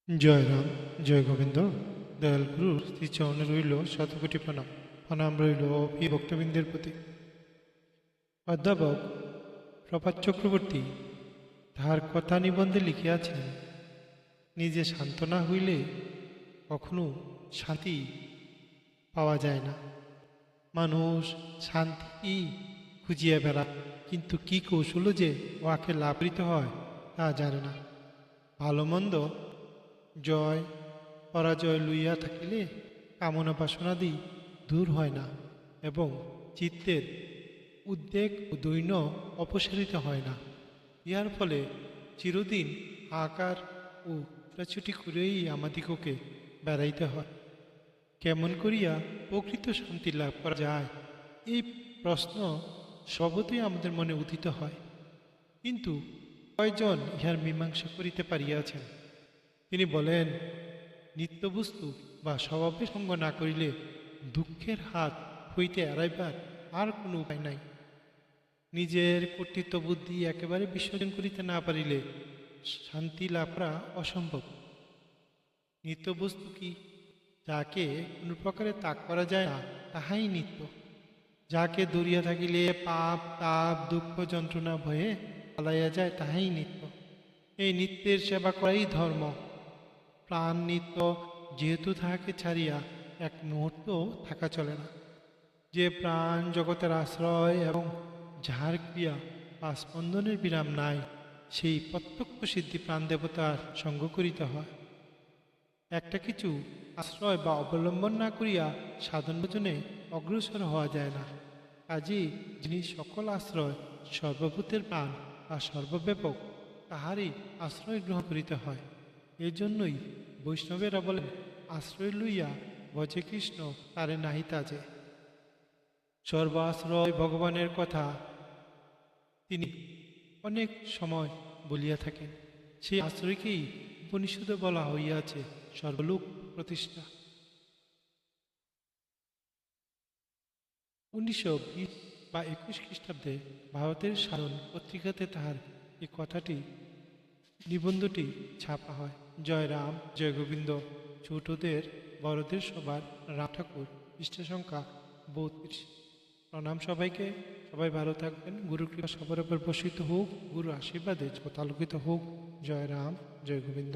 জয় রাম, জয় গোবিন্দ। দয়াল গুরুর শ্রীচরণে রইল শতকোটি প্রণাম। প্রণাম রইল প্রিয় ভক্তবৃন্দের প্রতি। অধ্যাপক প্রভাত চক্রবর্তী তাহার কথা নিবন্ধে লিখিয়াছেন, নিজে শান্ত না হইলে কখনো শান্তি পাওয়া যায় না। মানুষ শান্তি খুঁজিয়া বেড়ায়, কিন্তু কি কৌশল যে উহাকে লাভৃত হয় তা জানে না। ভালো মন্দ জয় পরাজয় লইয়া থাকিলে কামনা বাসনাদি দূর হয় না এবং চিত্তের উদ্বেগ ও দৈন্য অপসারিত হয় না। ইহার ফলে চিরদিন আকার ও ছুটাছুটি করেই আমাদিগকে বেড়াইতে হয়। কেমন করিয়া প্রকৃত শান্তি লাভ করা যায়, এই প্রশ্ন সর্বতই আমাদের মনে উদিত হয়, কিন্তু কয়জন ইহার মীমাংসা করিতে পারিয়াছেন? তিনি বলেন, নিত্যবস্তু বা স্বভাবের সঙ্গ না করিলে দুঃখের হাত হইতে এড়াইবার আর কোনো উপায় নাই। নিজের কর্তৃত্ব বুদ্ধি একেবারে বিসর্জন করিতে না পারিলে শান্তি লাভ করা অসম্ভব। নিত্যবস্তু কি? যাকে কোনো প্রকারে ত্যাগ করা যায় না, তাহাই নিত্য। যাকে দূরিয়া থাকিলে পাপ তাপ দুঃখ যন্ত্রণা ভয়ে পালাইয়া যায়, তাহাই নিত্য। এই নিত্যের সেবা করাই ধর্ম। প্রাণ নিত্য, যেহেতু তাহাকে ছাড়িয়া এক মুহূর্ত থাকা চলে না। যে প্রাণ জগতের আশ্রয় এবং যাহার ক্রিয়া বা স্পন্দনের বিরাম নাই, সেই প্রত্যক্ষ সিদ্ধি প্রাণ দেবতার সঙ্গ করিতে হয়। একটা কিছু আশ্রয় বা অবলম্বন না করিয়া সাধন ভজনে অগ্রসর হওয়া যায় না। কাজেই যিনি সকল আশ্রয়, সর্বভূতের প্রাণ বা সর্বব্যাপক, তাহারই আশ্রয় গ্রহণ করিতে হয়। এই জন্যই বৈষ্ণবেরা বলেন, আশ্রয় লইয়া ভজে কৃষ্ণ তারে নাহি তাজে। সর্ব আশ্রয় ভগবানের কথা তিনি অনেক সময় বলিয়া থাকেন। সেই আশ্রয়কেই উপনিষদে বলা হইয়াছে সর্বলোক প্রতিষ্ঠা। 1920 বা 21 খ্রিস্টাব্দে ভারতের সাধন পত্রিকাতে তাহার এই কথাটি নিবন্ধটি ছাপা হয়। জয় রাম, জয় গোবিন্দ। ছোটদের বড়দের সবার রাম ঠাকুর, পৃষ্ঠা সংখ্যা 32। প্রণাম সবাইকে। সবাই ভালো থাকবেন। গুরুর কৃপা সবার উপর বর্ষিত হোক। গুরুর আশীর্বাদে জগৎ আলোকিত হোক। জয় রাম, জয় গোবিন্দ।